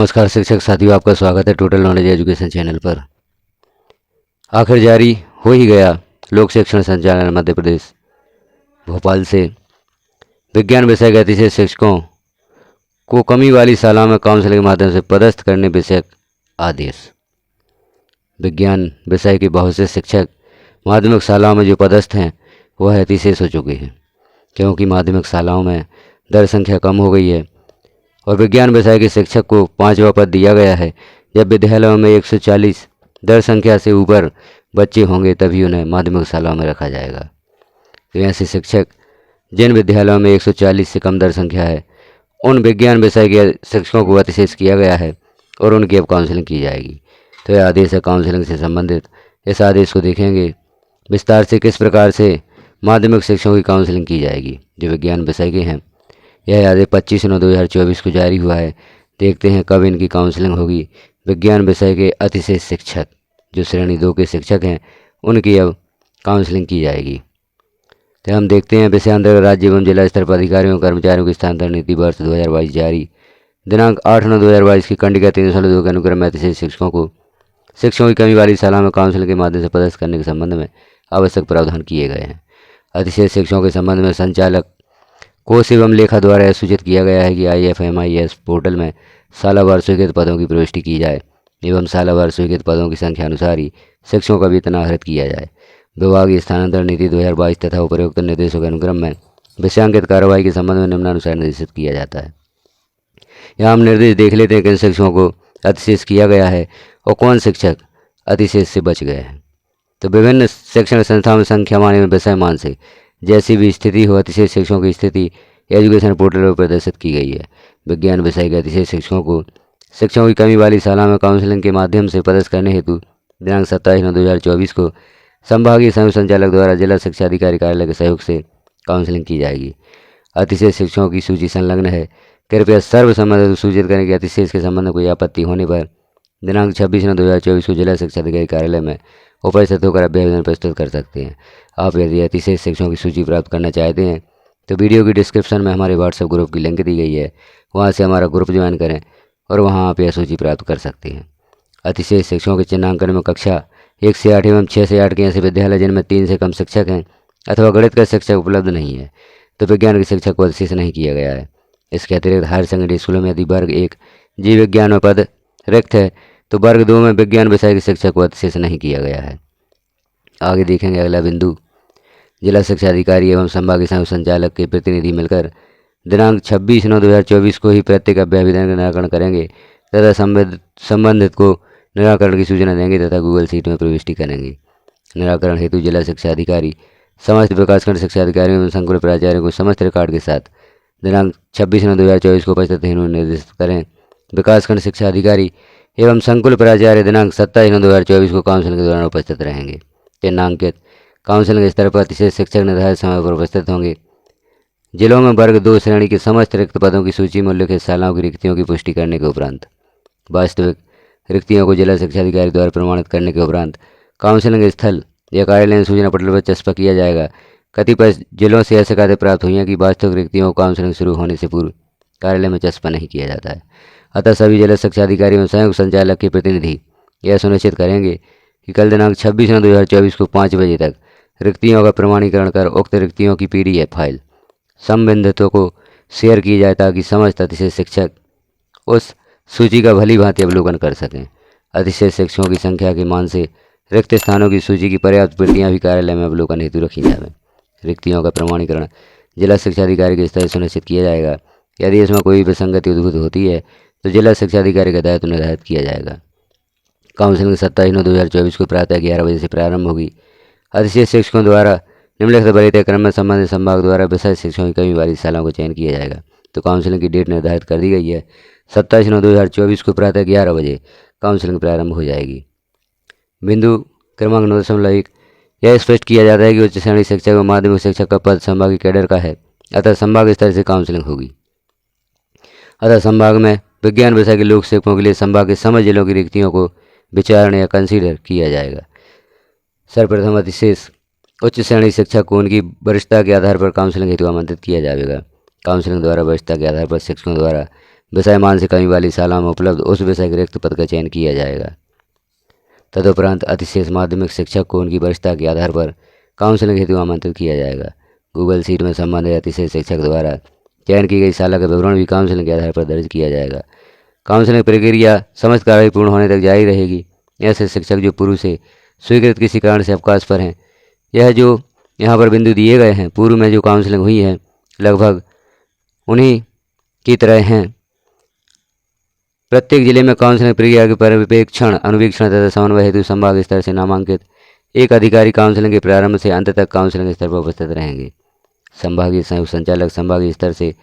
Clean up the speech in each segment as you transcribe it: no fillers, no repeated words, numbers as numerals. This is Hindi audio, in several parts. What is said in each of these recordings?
नमस्कार शिक्षक साथियों, आपका स्वागत है टोटल नॉलेज एजुकेशन चैनल पर। आखिर जारी हो ही गया लोक शिक्षण संचालन मध्य प्रदेश भोपाल से विज्ञान विषय के अतिशय शिक्षकों को कमी वाली शालाओं में काउंसलिंग के माध्यम से पदस्थ करने विषयक आदेश। विज्ञान विषय के बहुत से शिक्षक माध्यमिक शालाओं में जो पदस्थ हैं वह अतिशेष हो चुके हैं, क्योंकि माध्यमिक शालाओं में दर संख्या कम हो गई है और विज्ञान विषय के शिक्षक को 5वां पद दिया गया है। जब विद्यालयों में 140 दर संख्या से ऊपर बच्चे होंगे तभी उन्हें माध्यमिक शालाओं में रखा जाएगा। तो ऐसे शिक्षक जिन विद्यालयों में 140 से कम दर संख्या है उन विज्ञान विषय के शिक्षकों को अतिशेष किया गया है और उनकी अब काउंसलिंग की जाएगी। तो यह आदेश है काउंसलिंग से संबंधित। इस आदेश को देखेंगे विस्तार से किस प्रकार से माध्यमिक शिक्षकों की काउंसलिंग की जाएगी जो विज्ञान विषय के हैं। यह आदेश 25/9/2024 को जारी हुआ है। देखते हैं कब इनकी काउंसलिंग होगी। विज्ञान विषय के अतिशेष शिक्षक जो श्रेणी 2 के शिक्षक हैं उनकी अब काउंसलिंग की जाएगी। तो हम देखते हैं विषयांतर्गत राज्य एवं जिला स्तर पर अधिकारियों और कर्मचारियों की स्थानांतरण नीति वर्ष 2022 जारी। दिनांक 8/9/2022 की खंडिका 302 के अनुक्रम में अतिशेष शिक्षकों की कमी वाली शालाओं में काउंसलिंग के माध्यम से पदस्थ करने के संबंध में आवश्यक प्रावधान किए गए हैं। अतिशेष शिक्षकों के संबंध में संचालक कोष एवं लेखा द्वारा यह सूचित किया गया है कि IFMIS पोर्टल में सालावार स्वीकृत पदों की प्रविष्टि की जाए एवं सालावार स्वीकृत पदों की संख्या अनुसार ही शिक्षकों का वेतन आहरित किया जाए। विभागीय स्थानांतरण नीति 2022 तथा उपरोक्त निर्देशों के अनुक्रम में विषयांकित कार्रवाई के संबंध में निम्नानुसार निर्देशित किया जाता है। यहाँ हम निर्देश देख लेते हैं किन शिक्षकों को अतिशेष किया गया है और कौन शिक्षक अतिशेष से बच गए हैं। तो विभिन्न शिक्षण संस्थाओं में संख्यामान एवं विषय मान से जैसी भी स्थिति हो अतिशेष शिक्षकों की स्थिति एजुकेशन पोर्टल पर प्रदर्शित की गई है। विज्ञान विषय के अतिशेष शिक्षकों की कमी वाली शालाओं में काउंसलिंग के माध्यम से पदस्थ करने हेतु दिनांक 27/9/2024 को संभागीय संयुक्त संचालक द्वारा जिला शिक्षा अधिकारी कार्यालय के सहयोग से काउंसलिंग की जाएगी। अतिशेष शिक्षकों की सूची संलग्न है। कृपया सर्वसम्मति को सूचित करें कि अतिशेष के संबंध में कोई आपत्ति होने पर दिनांक 26/9/2024 को जिला शिक्षा अधिकारी कार्यालय में उपस्थित होकर अभ्यर्थन प्रस्तुत कर सकते हैं। आप यदि अतिशेष शिक्षकों की सूची प्राप्त करना चाहते हैं तो वीडियो की डिस्क्रिप्शन में हमारे व्हाट्सएप ग्रुप की लिंक दी गई है, वहां से हमारा ग्रुप ज्वाइन करें और वहां आप यह सूची प्राप्त कर सकते हैं। अतिशेष शिक्षकों के चिन्हांकन में कक्षा 1 से 8 एवं 6 से 8 के ऐसे विद्यालय जिनमें 3 से कम शिक्षक हैं अथवा गणित का शिक्षक उपलब्ध नहीं है तो विज्ञान के शिक्षक को अतिशेष नहीं किया गया है। इसके अतिरिक्त हायर सेकेंडरी स्कूलों में यदि वर्ग 1 जीव विज्ञान में पद रिक्त है तो वर्ग 2 में विज्ञान विषय के शिक्षक को अतिशेष नहीं किया गया है। आगे देखेंगे अगला बिंदु। जिला शिक्षा अधिकारी एवं संभागीय संयुक्त संचालक के प्रतिनिधि मिलकर दिनांक 26/9/2024 को ही प्रत्येक अभ्यावेदन का निराकरण करेंगे तथा संबंधित को निराकरण की सूचना देंगे तथा गूगल शीट में प्रविष्टि करेंगे। निराकरण हेतु जिला शिक्षा अधिकारी समस्त विकासखंड शिक्षा अधिकारियों एवं संकुल प्राचार्यों को समस्त रिकॉर्ड के साथ दिनांक 26/9/2024 को उपस्थित होने निर्देशित करें। विकासखंड शिक्षा अधिकारी एवं संकुल प्राचार्य दिनांक 27/9/2024 को काउंसिलिंग के दौरान उपस्थित रहेंगे। चिन्हांकित काउंसिलिंग स्तर पर अतिशेष शिक्षक निर्धारित समय पर उपस्थित होंगे। जिलों में वर्ग 2 श्रेणी के समस्त रिक्त पदों की सूची में उल्लिखित शालाओं की रिक्तियों की पुष्टि करने के उपरांत वास्तविक रिक्तियों को जिला शिक्षा अधिकारी द्वारा प्रमाणित करने के उपरांत काउंसिलिंग स्थल या कार्यालय सूचना पटल पर चस्पा किया जाएगा। कतिपय जिलों से ऐसे शिकायतें प्राप्त हुई हैं कि वास्तविक रिक्तियों को काउंसिलिंग शुरू होने से पूर्व कार्यालय में चस्पा नहीं किया जाता है। अतः सभी जिला शिक्षा अधिकारी एवं संयुक्त संचालक के प्रतिनिधि यह सुनिश्चित करेंगे कि कल दिनांक 26/9/2024 को 5 बजे तक रिक्तियों का प्रमाणीकरण कर उक्त रिक्तियों की PDF फाइल संबंधितों को शेयर की जाए ताकि समस्त अतिशेष शिक्षक उस सूची का भली भांति अवलोकन कर सकें। अतिशेष शिक्षकों की संख्या के मान से रिक्त स्थानों की सूची की पर्याप्त प्रतियां भी कार्यालय में अवलोकन हेतु रखी जाए। रिक्तियों का प्रमाणीकरण जिला शिक्षा अधिकारी के स्तर सुनिश्चित किया जाएगा। यदि इसमें कोई विसंगति उद्भूत होती है तो जिला शिक्षा अधिकारी का दायित्व निर्धारित किया जाएगा। काउंसिलिंग 27/9/2024 को प्रातः 11 बजे से प्रारंभ होगी। अतिशेष शिक्षकों द्वारा निम्नलिखित वरीयता क्रम में संबंधित संभाग द्वारा विषय शिक्षकों की कमी वाली शालाओं को चयन किया जाएगा। तो काउंसिलिंग की डेट निर्धारित कर दी गई है। 27/9/2024 को प्रातः 11 बजे काउंसिलिंग प्रारंभ हो जाएगी। बिंदु क्रमांक 9.1 यह स्पष्ट किया जाता है कि उच्च श्रेणी शिक्षक एवं माध्यमिक शिक्षक का पद संभागीय कैडर का है, अतः संभाग स्तर से काउंसिलिंग होगी। अतः संभाग में विज्ञान विषय के लोक शिक्षकों के लिए संभाग के समस्त जिलों की रिक्तियों को विचारण या कंसीडर किया जाएगा। सर्वप्रथम अतिशेष उच्च श्रेणी शिक्षक को उनकी वरिष्ठता के आधार पर काउंसिलिंग हेतु आमंत्रित किया जाएगा। काउंसिलिंग द्वारा वरिष्ठता के आधार पर शिक्षकों द्वारा विषय मान से कमी वाली शालाओं में उपलब्ध उस विषय के रिक्त पद का चयन किया जाएगा। तदुपरांत अतिशेष माध्यमिक शिक्षक को उनकी वरिष्ठता के आधार पर काउंसलिंग हेतु आमंत्रित किया जाएगा। गूगल शीट में संबंधित अतिशेष शिक्षक द्वारा चयन की गई शाला का विवरण भी काउंसलिंग के आधार पर दर्ज किया जाएगा। काउंसलिंग प्रक्रिया समस्त कार्रवाई पूर्ण होने तक जारी रहेगी। ऐसे शिक्षक जो पूर्व से स्वीकृत किसी कारण से अवकाश पर हैं, यह जो यहाँ पर बिंदु दिए गए हैं पूर्व में जो काउंसलिंग हुई है लगभग उन्हीं की तरह हैं। प्रत्येक जिले में काउंसलिंग प्रक्रिया के पर्यवेक्षण, अनुवीक्षण तथा समन्वय हेतु संभाग स्तर से नामांकित एक अधिकारी काउंसलिंग के प्रारंभ से अंत तक काउंसलिंग स्तर पर उपस्थित रहेंगे। संभागीय संयुक्त संचालक संभागीय स्तर से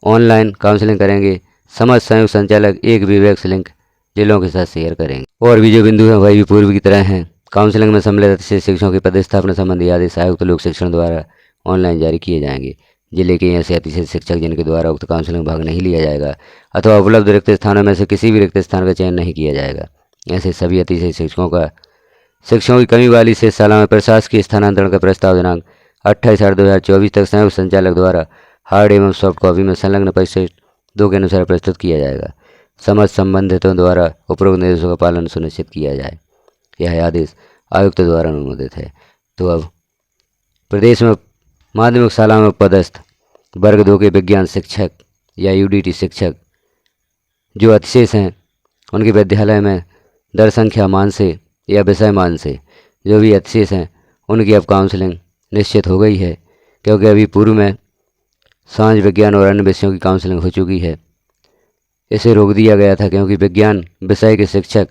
ऑनलाइन काउंसलिंग करेंगे। समस्त संयुक्त संचालक एक विवेक्स लिंक जिलों के साथ शेयर करेंगे। और भी जो बिंदु हैं वही भी पूर्व की तरह हैं। काउंसलिंग में सम्मिलित अतिशेष शिक्षकों की पदस्थापना संबंधी आदेश आयुक्त लोक शिक्षण द्वारा ऑनलाइन जारी किए जाएंगे। जिले के ऐसे अतिशेष शिक्षक जिनके द्वारा उक्त काउंसलिंग में भाग नहीं लिया जाएगा अथवा उपलब्ध रिक्त स्थानों में से किसी भी रिक्त स्थान का चयन नहीं किया जाएगा, ऐसे सभी अतिशेष शिक्षकों की कमी वाली शेष शाला में प्रशासकीय स्थानांतरण का प्रस्ताव दिनांक 28/8/2024 तक संयुक्त संचालक द्वारा हार्ड एवं सॉफ्ट कॉपी में संलग्न परिशिष्ट 2 के अनुसार प्रस्तुत किया जाएगा। समस्त संबंधितों द्वारा उपरोक्त निर्देशों का पालन सुनिश्चित किया जाए। यह आदेश आयुक्त द्वारा अनुमोदित है। तो अब प्रदेश में माध्यमिक शाला में पदस्थ वर्ग 2 के विज्ञान शिक्षक या यूडीटी शिक्षक जो अतिशेष हैं उनके विद्यालय में दर संख्या मान से या विषय मान से जो भी अतिशेष हैं उनकी अब काउंसलिंग निश्चित हो गई है, क्योंकि अभी पूर्व में समाज विज्ञान और अन्य विषयों की काउंसलिंग हो चुकी है। इसे रोक दिया गया था क्योंकि विज्ञान विषय के शिक्षक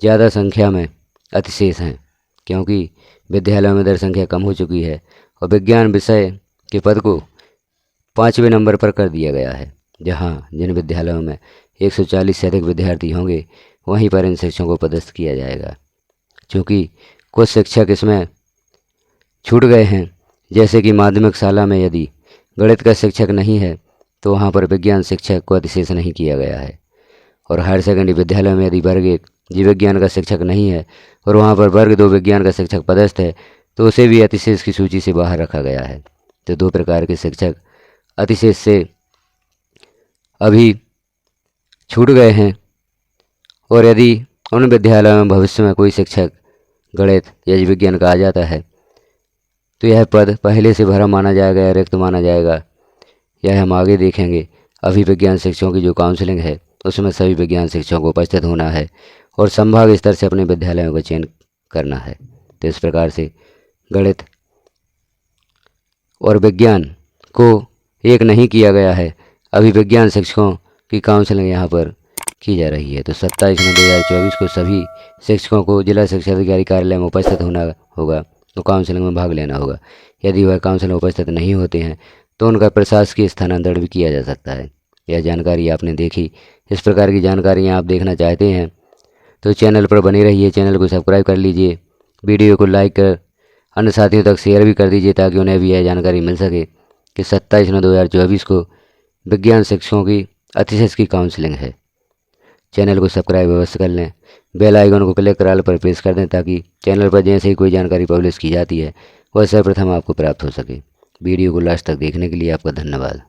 ज़्यादा संख्या में अतिशेष हैं, क्योंकि विद्यालयों में दर संख्या कम हो चुकी है और विज्ञान विषय के पद को 5वें नंबर पर कर दिया गया है। जहां जिन विद्यालयों में 140 से अधिक विद्यार्थी होंगे वहीं पर इन शिक्षकों को पदस्थ किया जाएगा। चूँकि कुछ शिक्षक इसमें छूट गए हैं, जैसे कि माध्यमिक शाला में यदि गणित का शिक्षक नहीं है तो वहाँ पर विज्ञान शिक्षक को अतिशेष नहीं किया गया है। और हायर सेकेंडरी विद्यालय में यदि वर्ग 1 जीव विज्ञान का शिक्षक नहीं है और वहाँ पर वर्ग 2 विज्ञान का शिक्षक पदस्थ है तो उसे भी अतिशेष की सूची से बाहर रखा गया है। तो 2 प्रकार के शिक्षक अतिशेष से अभी छूट गए हैं। और यदि उन विद्यालयों में भविष्य में कोई शिक्षक गणित या जीव विज्ञान का आ जाता है तो यह पद पहले से भरा माना जाएगा या रिक्त माना जाएगा, यह हम आगे देखेंगे। अभी विज्ञान शिक्षकों की जो काउंसलिंग है उसमें सभी विज्ञान शिक्षकों को उपस्थित होना है और संभाग स्तर से अपने विद्यालयों का चयन करना है। तो इस प्रकार से गणित और विज्ञान को एक नहीं किया गया है। अभी विज्ञान शिक्षकों की काउंसलिंग यहाँ पर की जा रही है। तो 27/9/2024 को सभी शिक्षकों को जिला शिक्षा अधिकारी कार्यालय में उपस्थित होना होगा, तो काउंसलिंग में भाग लेना होगा। यदि वह काउंसलिंग में उपस्थित नहीं होते हैं तो उनका प्रशासकीय स्थानांतरण भी किया जा सकता है। यह जानकारी आपने देखी। इस प्रकार की जानकारियाँ आप देखना चाहते हैं तो चैनल पर बने रहिए, चैनल को सब्सक्राइब कर लीजिए, वीडियो को लाइक कर अन्य साथियों तक शेयर भी कर दीजिए ताकि उन्हें भी यह जानकारी मिल सके कि 27/9/2024 को विज्ञान शिक्षकों की अतिशेष की काउंसलिंग है। चैनल को सब्सक्राइब अवश्य कर लें, बेल आइकन को क्लिक कर ऑल पर प्रेस कर दें ताकि चैनल पर जैसे ही कोई जानकारी पब्लिश की जाती है वह सर्वप्रथम आपको प्राप्त हो सके। वीडियो को लास्ट तक देखने के लिए आपका धन्यवाद।